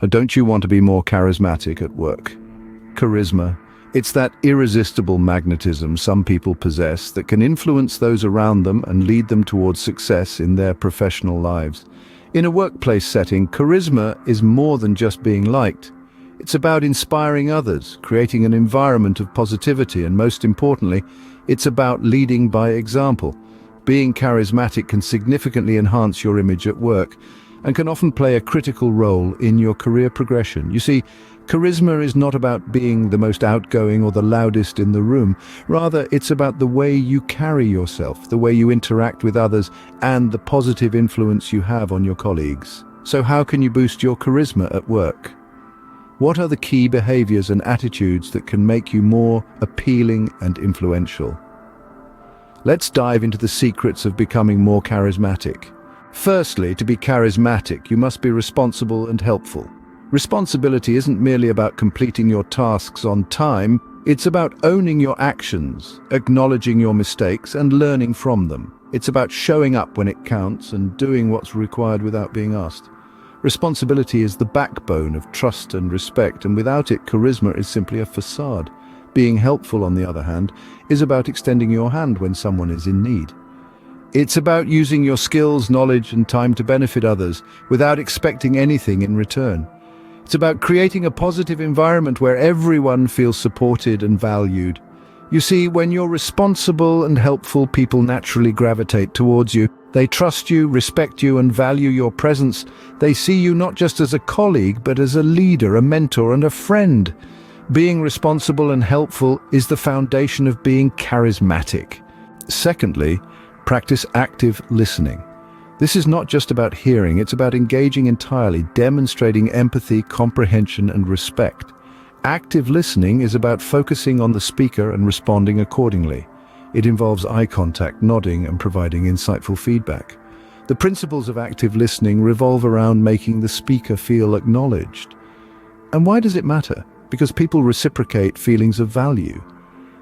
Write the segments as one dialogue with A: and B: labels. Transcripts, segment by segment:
A: Or don't you want to be more charismatic at work? Charisma. It's that irresistible magnetism some people possess that can influence those around them and lead them towards success in their professional lives. In a workplace setting, charisma is more than just being liked. It's about inspiring others, creating an environment of positivity, and most importantly, it's about leading by example. Being charismatic can significantly enhance your image at work and can often play a critical role in your career progression. You see, charisma is not about being the most outgoing or the loudest in the room. Rather, it's about the way you carry yourself, the way you interact with others, and the positive influence you have on your colleagues. So how can you boost your charisma at work? What are the key behaviors and attitudes that can make you more appealing and influential? Let's dive into the secrets of becoming more charismatic. Firstly, to be charismatic, you must be responsible and helpful. Responsibility isn't merely about completing your tasks on time, it's about owning your actions, acknowledging your mistakes, and learning from them. It's about showing up when it counts and doing what's required without being asked. Responsibility is the backbone of trust and respect, and without it, charisma is simply a facade. Being helpful, on the other hand, is about extending your hand when someone is in need. It's about using your skills, knowledge, and time to benefit others without expecting anything in return. It's about creating a positive environment where everyone feels supported and valued. You see, when you're responsible and helpful, people naturally gravitate towards you. They trust you, respect you, and value your presence. They see you not just as a colleague, but as a leader, a mentor, and a friend. Being responsible and helpful is the foundation of being charismatic. Secondly, practice active listening. This is not just about hearing, it's about engaging entirely, demonstrating empathy, comprehension, and respect. Active listening is about focusing on the speaker and responding accordingly. It involves eye contact, nodding, and providing insightful feedback. The principles of active listening revolve around making the speaker feel acknowledged. And why does it matter? Because people reciprocate feelings of value.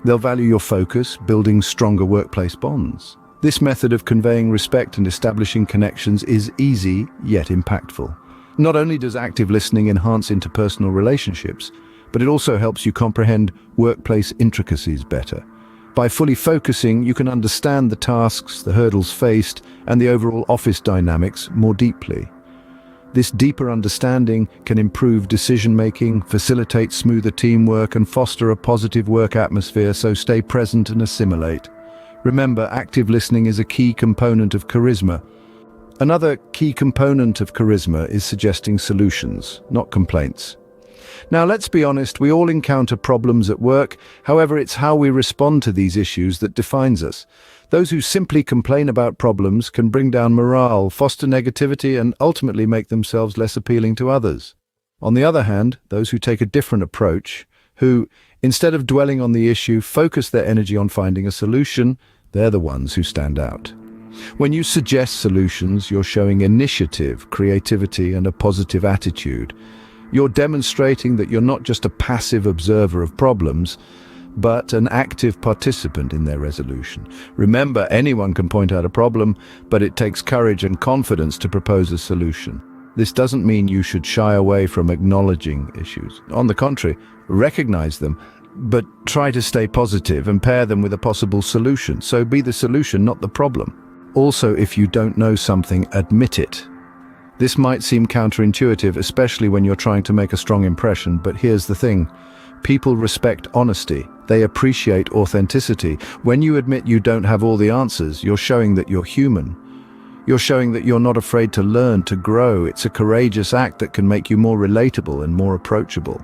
A: They'll value your focus, building stronger workplace bonds. This method of conveying respect and establishing connections is easy, yet impactful. Not only does active listening enhance interpersonal relationships, but it also helps you comprehend workplace intricacies better. By fully focusing, you can understand the tasks, the hurdles faced, and the overall office dynamics more deeply. This deeper understanding can improve decision-making, facilitate smoother teamwork, and foster a positive work atmosphere, so stay present and assimilate. Remember, active listening is a key component of charisma. Another key component of charisma is suggesting solutions, not complaints. Now, let's be honest, we all encounter problems at work. However, it's how we respond to these issues that defines us. Those who simply complain about problems can bring down morale, foster negativity, and ultimately make themselves less appealing to others. On the other hand, those who take a different approach, who, instead of dwelling on the issue, focus their energy on finding a solution, they're the ones who stand out. When you suggest solutions, you're showing initiative, creativity, and a positive attitude. You're demonstrating that you're not just a passive observer of problems, but an active participant in their resolution. Remember, anyone can point out a problem, but it takes courage and confidence to propose a solution. This doesn't mean you should shy away from acknowledging issues. On the contrary, recognize them, but try to stay positive and pair them with a possible solution. So be the solution, not the problem. Also, if you don't know something, admit it. This might seem counterintuitive, especially when you're trying to make a strong impression, but here's the thing. People respect honesty. They appreciate authenticity. When you admit you don't have all the answers, you're showing that you're human. You're showing that you're not afraid to learn, to grow. It's a courageous act that can make you more relatable and more approachable.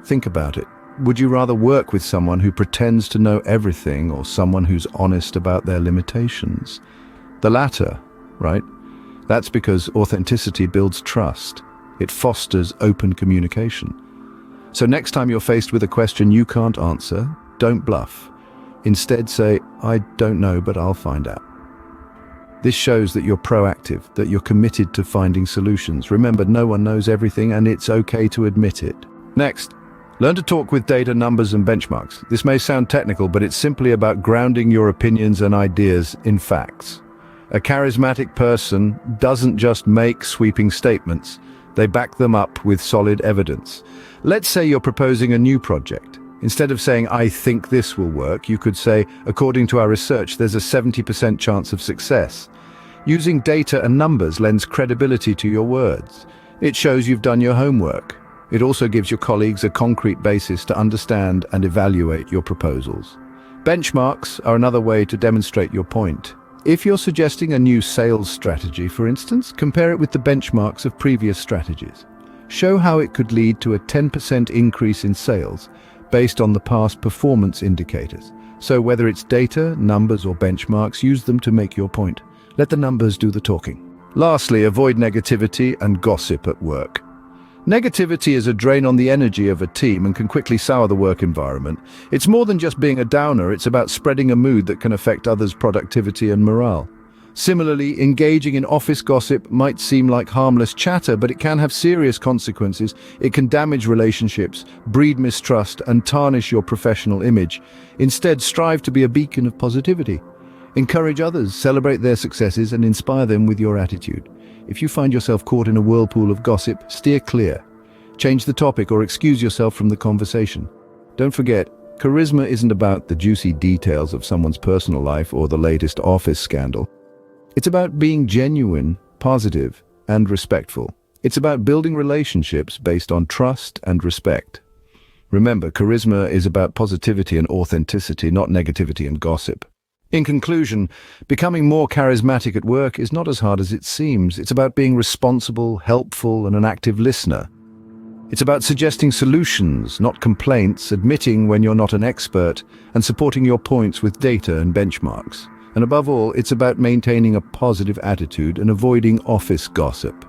A: Think about it. Would you rather work with someone who pretends to know everything or someone who's honest about their limitations? The latter, right? That's because authenticity builds trust. It fosters open communication. So next time you're faced with a question you can't answer, don't bluff. Instead say, I don't know, but I'll find out. This shows that you're proactive, that you're committed to finding solutions. Remember, no one knows everything, and it's okay to admit it. Next, learn to talk with data, numbers, and benchmarks. This may sound technical, but it's simply about grounding your opinions and ideas in facts. A charismatic person doesn't just make sweeping statements. They back them up with solid evidence. Let's say you're proposing a new project. Instead of saying, "I think this will work," you could say, "According to our research, there's a 70% chance of success." Using data and numbers lends credibility to your words. It shows you've done your homework. It also gives your colleagues a concrete basis to understand and evaluate your proposals. Benchmarks are another way to demonstrate your point. If you're suggesting a new sales strategy, for instance, compare it with the benchmarks of previous strategies. Show how it could lead to a 10% increase in sales based on the past performance indicators. So whether it's data, numbers, or benchmarks, use them to make your point. Let the numbers do the talking. Lastly, avoid negativity and gossip at work. Negativity is a drain on the energy of a team and can quickly sour the work environment. It's more than just being a downer, it's about spreading a mood that can affect others' productivity and morale. Similarly, engaging in office gossip might seem like harmless chatter, but it can have serious consequences. It can damage relationships, breed mistrust, and tarnish your professional image. Instead, strive to be a beacon of positivity. Encourage others, celebrate their successes, and inspire them with your attitude. If you find yourself caught in a whirlpool of gossip, steer clear. Change the topic or excuse yourself from the conversation. Don't forget, charisma isn't about the juicy details of someone's personal life or the latest office scandal. It's about being genuine, positive, and respectful. It's about building relationships based on trust and respect. Remember, charisma is about positivity and authenticity, not negativity and gossip. In conclusion, becoming more charismatic at work is not as hard as it seems. It's about being responsible, helpful, and an active listener. It's about suggesting solutions, not complaints, admitting when you're not an expert, and supporting your points with data and benchmarks. And above all, it's about maintaining a positive attitude and avoiding office gossip.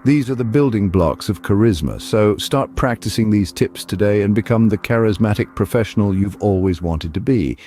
A: These are the building blocks of charisma, so start practicing these tips today and become the charismatic professional you've always wanted to be.